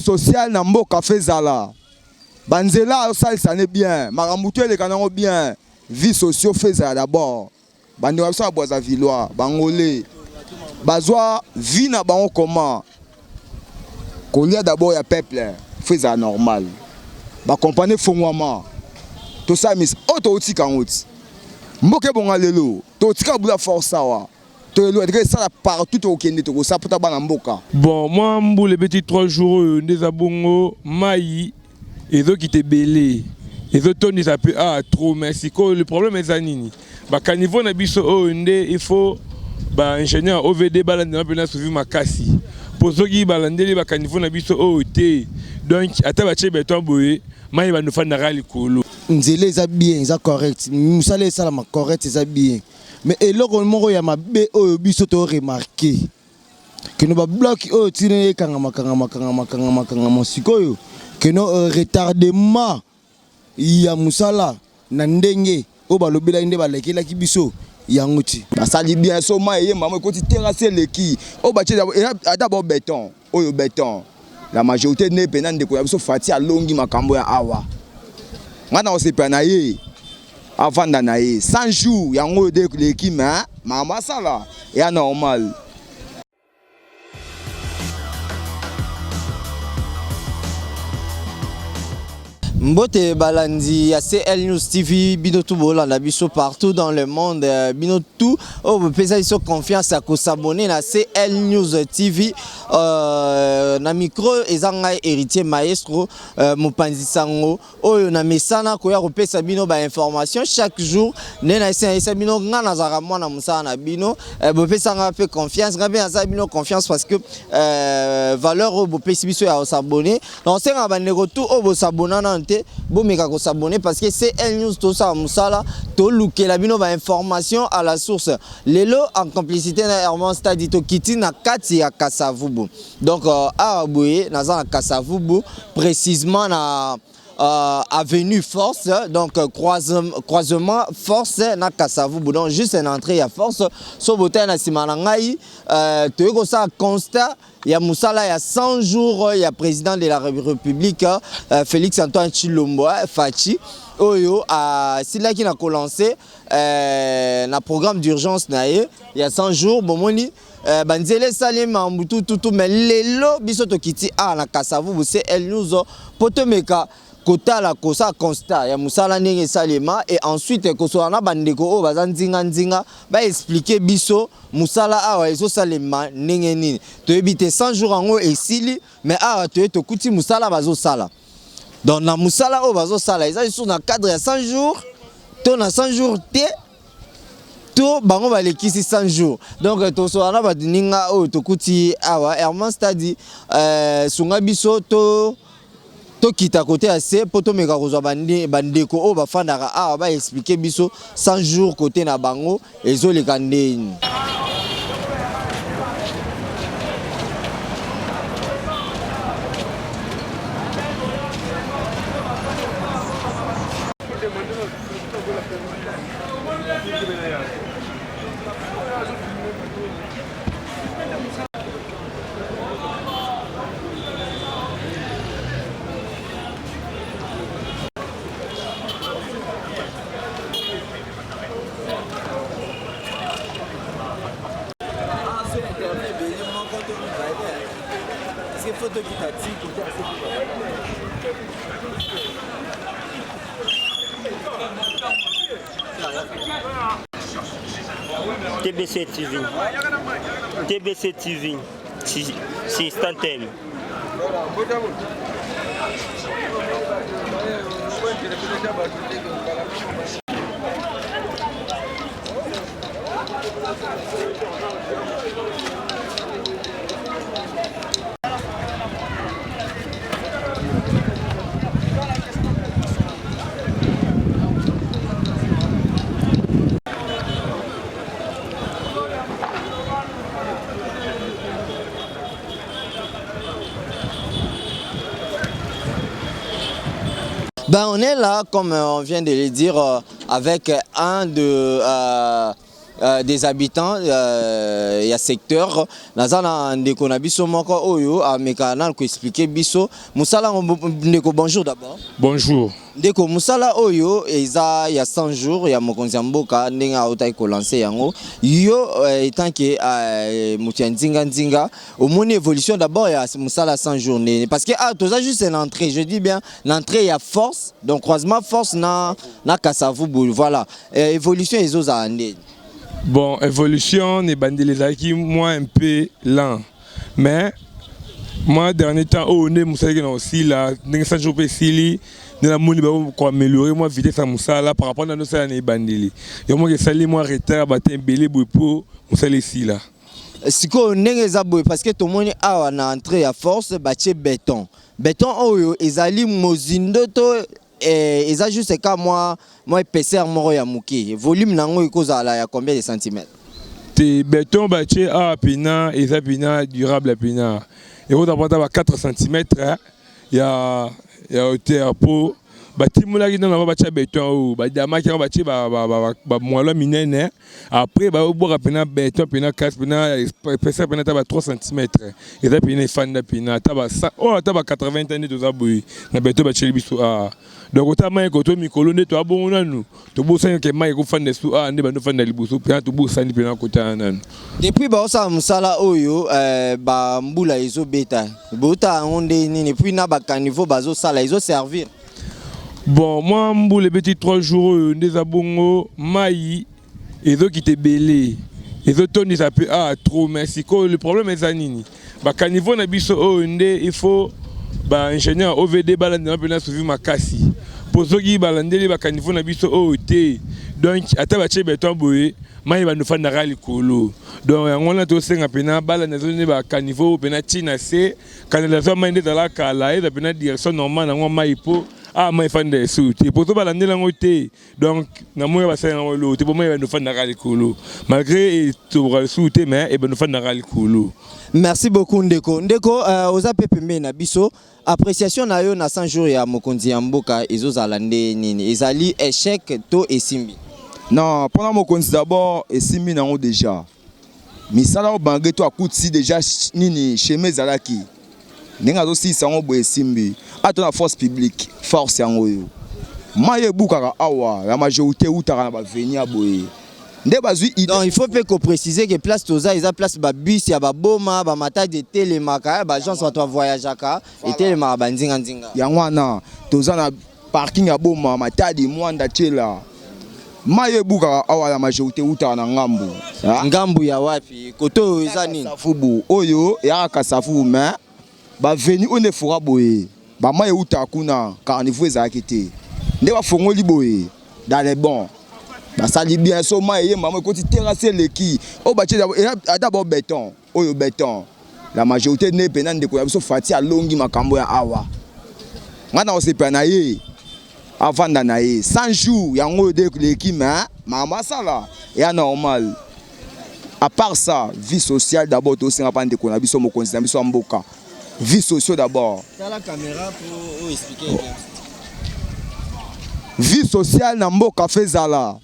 sociale na mboka fezala. Banzela ça n'est bien, marambutu les kanango bien. Vie sociale fezala d'abord. Bande wa sa boza villois, bangolé. Bazwa vie na bango comment. Kolia d'abord ya peuple, fezala normal. Ba compagnie fongwama. To ça mis auto otika ngoti. Mboke bonga lelo, to tika bula force sawa. Bon, moi, les petits 3 jours, des abongos, maï, et eux qui te belé. Et eux, ton ils appellent trop, merci. Le problème est zanini. Bah, quand niveau n'a biso, il faut, bah, ingénieur OVD balande na pena suivi ma kasi. Pour ceux qui balande les bah, quand niveau n'a biso, donc, à ta bache béton boé, maï va nous faire narali kolo. Nzele ça bien, ça correct. Moussale ça la correct, ça bien. Mais et là on ya mabe o biso to remarqué que nous ba bloc o tine kangama sikoyo que no retardement ya musala na ndenge o balobela inde balekela ki biso yango ti basali bien so maye mama ko ti terrasser leki o ba d'abord béton oyo béton la majorité ne pena ndeko ya biso fati alongi makambo ya awa ngana o se pena ye avant d'anaï 100 jours yango de l'équipe mais maman ça là est normal. Mbote balandi ya CL News TV binotu bolanda biso partout dans le monde binotu o pesa iso confiance à s'abonner na CL News TV na micro ezanga héritier maestro mopanzi sango oyo na mesana ko ya kopesa bino ba information chaque jour nena esa bino ngana zara mwana musana na bino bo pesa nga pe confiance ngabe za bino confiance parce que valeur o bo pesa biso ya s'abonner donc senga ba negotu o bo s'abonner na bon meka ko s'abonner parce que c'est CL News tout ça musala to lukela bino ba information à la source lelo en complicité na Herman Stadi to kiti na kati ya Kasavubu donc a boye na za Kasavubu précisément na avenue Force donc croisement Force na Kasavubu donc juste une entrée à Force so botin na simana ngai to ko ça constat. Il y a Moussala, il y a 100 jours, il y a président de la République, Félix Antoine Tshilombo, Fachi, Oyo, c'est là qu'il a lancé un programme d'urgence, il y a 100 jours, Bomoni, Banzele Salim, Moutou, tout, mais les lots, Bisoto Kiti, na Kasavubu, c'est elle nous, Potomeka. Kota la kosa constat ya musala nenge salema et ensuite koso na bandeko o bazanzinga nzinga ba expliquer biso musala awa ezo salema nenge nini to ebite 100 jours ango esili mais awa to kuti musala bazo sala donc na musala o bazo sala eza sur na cadre ya 100 jours to na 100 jours te to bango balekisi 100 jours donc to so na badininga o to kuti awa Herman Stadi sunga biso to kita côté assez poto meka kozwa bandeko o bafandaka ba expliquer biso 100 jours côté na bango ezoleka ndeni. Photo qui t'attire côté assez TBC TV. TBC TV. C'est instantané. Ben, on est là, comme on vient de le dire, avec un des habitants ya secteur naza na ndeko na biso moko oyo ameka na ko expliquer biso musala ndeko. Bonjour d'abord. Bonjour. Ndeko musala oyo eza ya 100 jours ya mokonzi ya mboka ndenga autai ko lancer yango yo étant que mutu ya nzinga au moins évolution d'abord ya musala 100 jours parce que toza juste l'entrée, je dis bien l'entrée ya force donc croisement force na Kasavubu voilà évolution ezoza ande. Bon, évolution, les bandits qui moi un peu lent. Mais moi, dernier temps, on est aussi là, dans 100 jours ici, dans la mouni pour améliorer moi vitesse à Moussala par rapport à nos salles les bandits. Et moi, je salue moi retard, battre un belé pour Moussala ici là. Si on est parce que tout le monde a entré à force, bâtir béton. Béton, oh, ezali mozindo to. Et ça juste quand moi épaisseur moro ya muki volume nango ikoza la ya combien de centimètres te béton bâti à pina et ça pina durable pina et on doit avoir 4 cm ya hauteur pour bâti moula qui dans la bâti béton ou ba dama qui bâti ba moelle minene après ba boire pina béton pina 4 pina épaisseur pina ta 3 cm et ça pina fanda pina ta ba oh ta ba 80 années de zabui na béton bâti biso a. Donc autant maï koto mikolo ne to abon nanu to bosa ke maï ko fande su a ande ba no fande libuso pia to bosa ni pina kota nanu depuis ba osa musala oyo ba mbula ezo beta bota onde nini puis na ba caniveau bazo sala ezo servir. Bon moi mbule petit 3 jours ndeza bongo maï ezo qui te belé ezo toni ça peut trop merci ko le problème est anini ba caniveau na biso o ndé il faut ba ingénieur OVD balande na pena suivi makasi pozoki balandeli ba caniveau na biso OT donc ata ba che beton boye mai ba no fanda rali kolo donc ngona to senga pena balande zone ba caniveau pena tina se canalisation mai ndeza la kala et pena direction normale ngoma mai po mai fanda su te pozo balandela ngote donc na moya ba senga ngolo te bo mai ba no fanda rali kolo malgré to su te mais e ba no fanda rali kolo. Merci beaucoup Ndeko. Ndeko oza pepembe na biso appréciation na yo na 100 jours ya mokonzi ya mboka ezozala nde nini ezali échec to esimbi. Non, pendant mokonzi d'abord esimbi nango déjà. Misala o bangé to akuti déjà nini chemin zalaki. Nenga zo si sango bo esimbi. Ato na force publique, force yango yo. Maye bukaka awa la majorité utaka na ba venir boye. Donc il faut préciser que place toza eza place ba bus ya ba boma ba mata de télémaka ba gens soit voyageaka et télémaka bandinga ndinga yango wana toza na parking ya boma mata di mwanda tela maye buka awa la majorité uta na ngambu ngambu ya wapi koto eza nini Kasavubu oyo ya Kasavubu mais ba veni one fora boye ba maye uta kuna carnival ezaki te nde ba fongoli boye dans les bons. Ça dit bien, so maïe, maman, quand tu terrasses les qui, oh, bah, d'abord béton, oh, béton. La majorité n'est pas de quoi, sauf Fati à Longi, ma camboya awa. Maintenant, on s'est penaillé, avant d'anaïe. 100 jours, il y a un de l'équipe, mais, maman, ça là, il y a normal. À part ça, vie sociale d'abord, aussi, on a pas de quoi, on a vu son mot consistant, on a vu son vie sociale d'abord. T'as la caméra pour expliquer. Vie sociale, n'a mboka fait zala.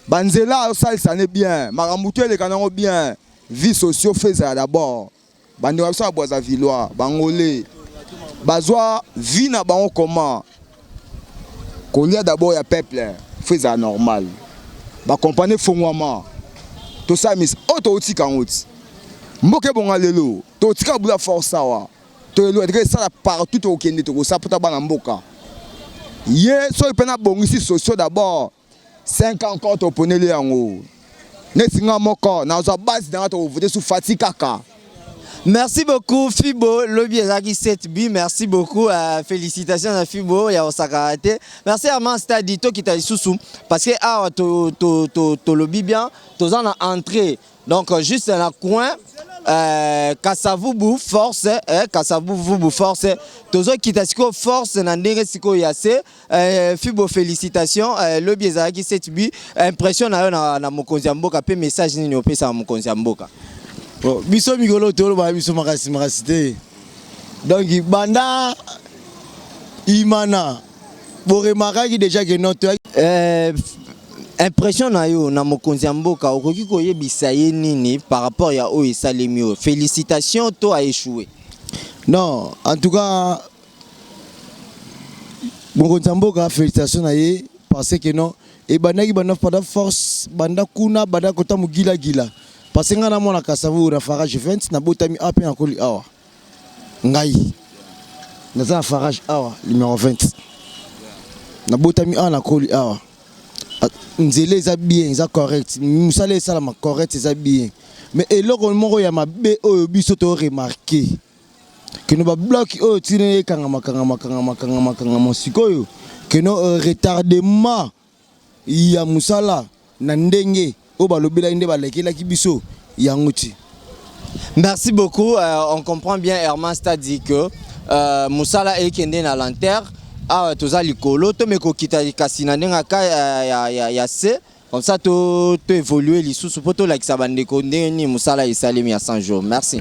Banzela ça n'est bien, Maramutu les canons bien, vie sociale fait ça d'abord. Bandi ça bois à Villois, Bangolé. Bazoa vie na bango comment. Kolia d'abord ya peuple, fait ça normal. Ba compagnie fongwama. To ça mis auto tika ngoti. Mboke bonga lelo, to tika bula force wa. To lelo et ça partout au Kenya to ça pota bana mboka. Ye so ipena bongi si social d'abord. 5 ans encore au ponele yango. Nesinga moko na zo base dans to voter sous Fati Kaka. Merci beaucoup Fibo, lobby ezaki 7B, merci beaucoup, félicitations à Fibo ya Osakarate. Merci à Man Stadi to kita isusu parce que ah to lobby bien, to en entrée. Donc juste dans le coin Kasavubu force Kasavubu force tozo kitasiko force na ndenge siko yase Fibo félicitations lobby ezaki 7B impression na mokonzi ya mboka pe message nini opesa na mokonzi ya mboka. Biso migolo tolo ba biso makasi te. Donc banda imana bore makaki déjà que notre Impression na yo na mokonzi ya mboka okoki koyebisa ye nini par rapport ya oyo esalemi oyo? Félicitations, to a échoué. Non, en tout cas, mokonzi ya mboka félicitations na ye parce que non et bandaki banda pada force banda kuna banda kota mugila gila parce que ngana mona kasavu na farage 20 na botami ape na koli awa ngai na farage awa numéro 20 na botami awa na koli awa nzele eza bien eza correct musala esala ma correct eza bien mais eloko moko ya mabe oyo biso to remarquer que nous ba bloc oyo tine kangama sikoyo que no retardement ya musala na ndenge o balobela inde balekela ki biso yanguti. Merci beaucoup. On comprend bien, Herman Sta dit que musala ekende na lanterre a toza likolo to meko kita kasina ndenga ka ya se comme ça to évoluer lisusu poto la kisabande ko ndeni musala esalemi ya 100 jours. Merci.